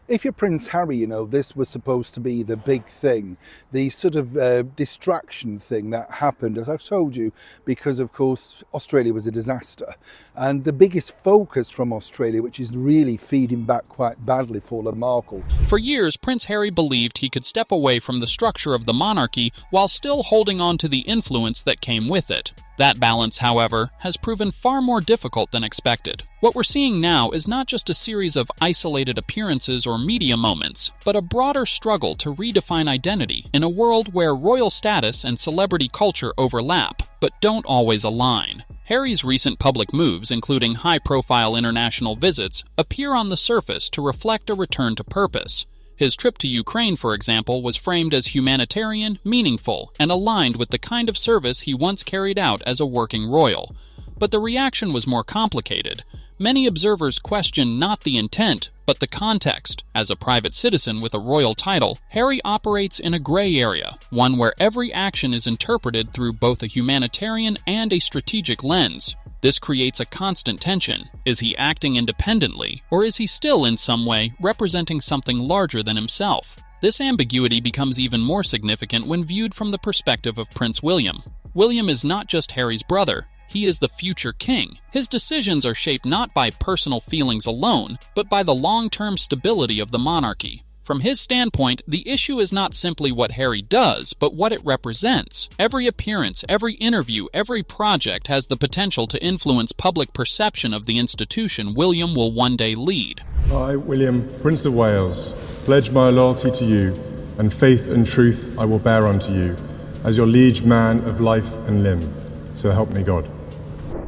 If you're Prince Harry, this was supposed to be the big thing, the sort of distraction thing that happened, as I've told you, because of course Australia was a disaster. And the biggest focus from Australia, which is really feeding back quite badly for Markle. For years, Prince Harry believed he could step away from the structure of the monarchy while still holding on to the influence that came with it. That balance, however, has proven far more difficult than expected. What we're seeing now is not just a series of isolated appearances or media moments, but a broader struggle to redefine identity in a world where royal status and celebrity culture overlap, but don't always align. Harry's recent public moves, including high-profile international visits, appear on the surface to reflect a return to purpose. His trip to Ukraine, for example, was framed as humanitarian, meaningful, and aligned with the kind of service he once carried out as a working royal. But the reaction was more complicated. Many observers question not the intent, but the context. As a private citizen with a royal title, Harry operates in a gray area, one where every action is interpreted through both a humanitarian and a strategic lens. This creates a constant tension. Is he acting independently, or is he still in some way representing something larger than himself? This ambiguity becomes even more significant when viewed from the perspective of Prince William. William is not just Harry's brother. He is the future king. His decisions are shaped not by personal feelings alone, but by the long-term stability of the monarchy. From his standpoint, the issue is not simply what Harry does, but what it represents. Every appearance, every interview, every project has the potential to influence public perception of the institution William will one day lead. I, William, Prince of Wales, pledge my loyalty to you, and faith and truth I will bear unto you, as your liege man of life and limb. So help me God.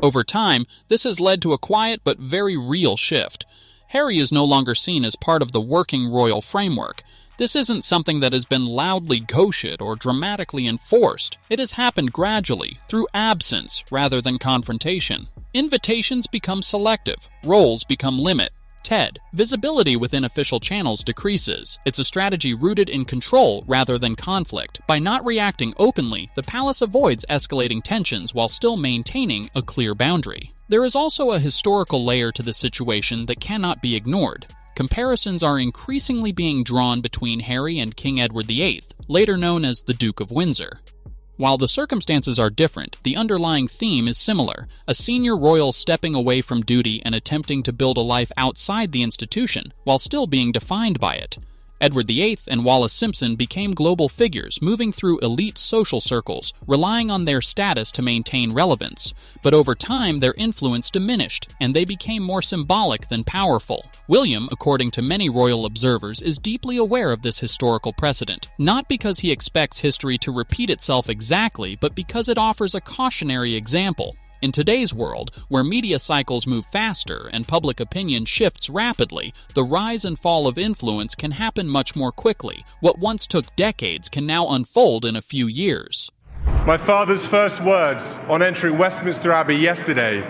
Over time, this has led to a quiet but very real shift. Harry is no longer seen as part of the working royal framework. This isn't something that has been loudly gaucheted or dramatically enforced. It has happened gradually, through absence rather than confrontation. Invitations become selective, roles become limit. Visibility within official channels decreases. It's a strategy rooted in control rather than conflict. By not reacting openly, the palace avoids escalating tensions while still maintaining a clear boundary. There is also a historical layer to the situation that cannot be ignored. Comparisons are increasingly being drawn between Harry and King Edward VIII, later known as the Duke of Windsor. While the circumstances are different, the underlying theme is similar: a senior royal stepping away from duty and attempting to build a life outside the institution, while still being defined by it. Edward VIII and Wallis Simpson became global figures, moving through elite social circles, relying on their status to maintain relevance. But over time, their influence diminished, and they became more symbolic than powerful. William, according to many royal observers, is deeply aware of this historical precedent, not because he expects history to repeat itself exactly, but because it offers a cautionary example. In today's world, where media cycles move faster and public opinion shifts rapidly, the rise and fall of influence can happen much more quickly. What once took decades can now unfold in a few years. My father's first words on entering Westminster Abbey yesterday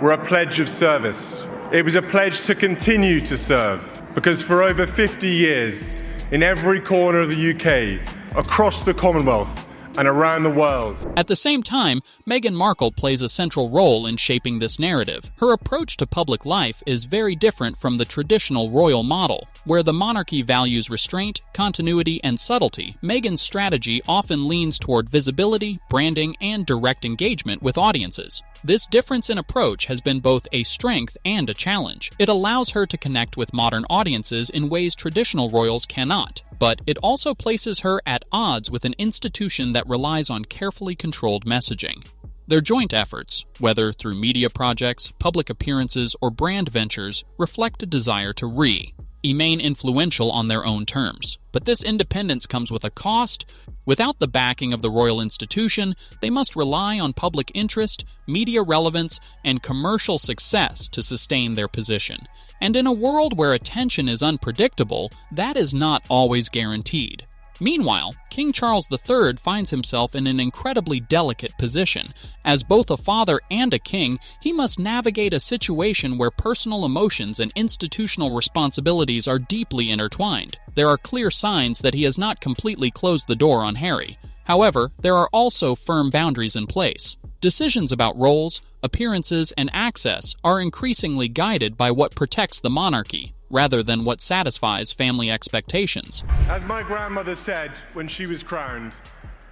were a pledge of service. It was a pledge to continue to serve, because for over 50 years, in every corner of the UK, across the Commonwealth, and around the world. At the same time, Meghan Markle plays a central role in shaping this narrative. Her approach to public life is very different from the traditional royal model, where the monarchy values restraint, continuity, and subtlety. Meghan's strategy often leans toward visibility, branding, and direct engagement with audiences. This difference in approach has been both a strength and a challenge. It allows her to connect with modern audiences in ways traditional royals cannot, but it also places her at odds with an institution that relies on carefully controlled messaging. Their joint efforts, whether through media projects, public appearances, or brand ventures, reflect a desire to remain influential on their own terms. But this independence comes with a cost. Without the backing of the royal institution, they must rely on public interest, media relevance, and commercial success to sustain their position. And in a world where attention is unpredictable, that is not always guaranteed. Meanwhile, King Charles III finds himself in an incredibly delicate position. As both a father and a king, he must navigate a situation where personal emotions and institutional responsibilities are deeply intertwined. There are clear signs that he has not completely closed the door on Harry. However, there are also firm boundaries in place. Decisions about roles, appearances, and access are increasingly guided by what protects the monarchy, rather than what satisfies family expectations. As my grandmother said when she was crowned,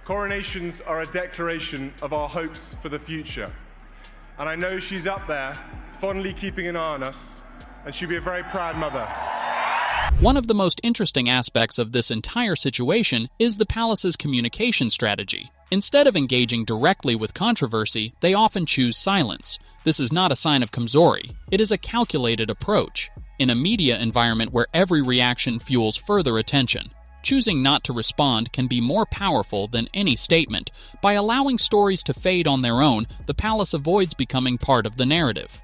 coronations are a declaration of our hopes for the future. And I know she's up there, fondly keeping an eye on us, and she'll be a very proud mother. One of the most interesting aspects of this entire situation is the palace's communication strategy. Instead of engaging directly with controversy, they often choose silence. This is not a sign of Kamzori. It is a calculated approach. In a media environment where every reaction fuels further attention, choosing not to respond can be more powerful than any statement. By allowing stories to fade on their own, the palace avoids becoming part of the narrative.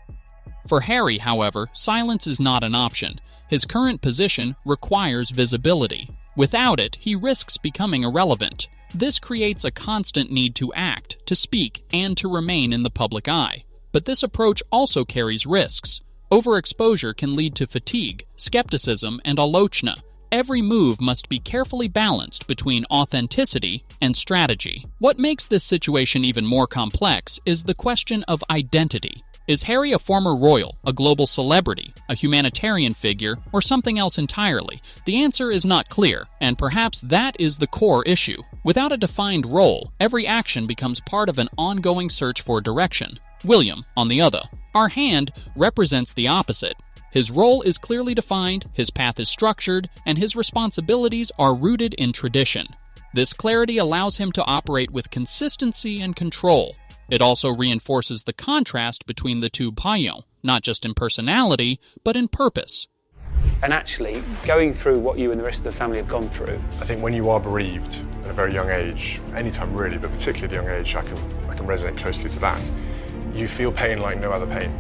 For Harry, however, silence is not an option. His current position requires visibility. Without it, he risks becoming irrelevant. This creates a constant need to act, to speak, and to remain in the public eye. But this approach also carries risks. Overexposure can lead to fatigue, skepticism, and alochna. Every move must be carefully balanced between authenticity and strategy. What makes this situation even more complex is the question of identity. Is Harry a former royal, a global celebrity, a humanitarian figure, or something else entirely? The answer is not clear, and perhaps that is the core issue. Without a defined role, every action becomes part of an ongoing search for direction. William, on the other, our hand, represents the opposite. His role is clearly defined, his path is structured, and his responsibilities are rooted in tradition. This clarity allows him to operate with consistency and control. It also reinforces the contrast between the two Paillons, not just in personality, but in purpose. And actually, going through what you and the rest of the family have gone through. I think when you are bereaved at a very young age, anytime really, but particularly at a young age, I can resonate closely to that. You feel pain like no other pain,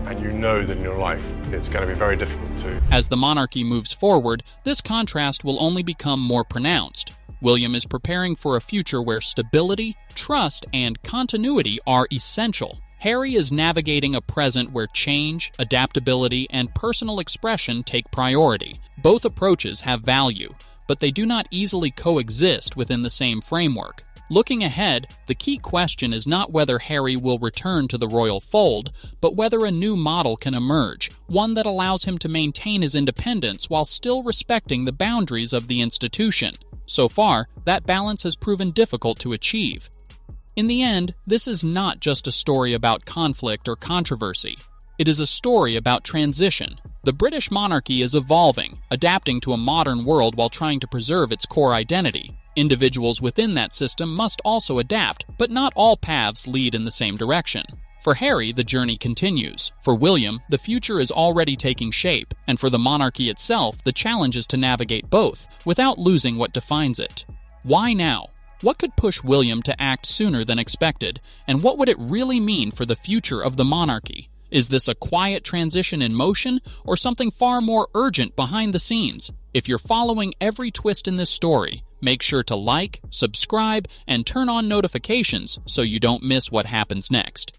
and you know that in your life it's going to be very difficult to. As the monarchy moves forward, this contrast will only become more pronounced. William is preparing for a future where stability, trust, and continuity are essential. Harry is navigating a present where change, adaptability, and personal expression take priority. Both approaches have value, but they do not easily coexist within the same framework. Looking ahead, the key question is not whether Harry will return to the royal fold, but whether a new model can emerge, one that allows him to maintain his independence while still respecting the boundaries of the institution. So far, that balance has proven difficult to achieve. In the end, this is not just a story about conflict or controversy. It is a story about transition. The British monarchy is evolving, adapting to a modern world while trying to preserve its core identity. Individuals within that system must also adapt, but not all paths lead in the same direction. For Harry, the journey continues. For William, the future is already taking shape, and for the monarchy itself, the challenge is to navigate both, without losing what defines it. Why now? What could push William to act sooner than expected, and what would it really mean for the future of the monarchy? Is this a quiet transition in motion, or something far more urgent behind the scenes? If you're following every twist in this story, make sure to like, subscribe, and turn on notifications so you don't miss what happens next.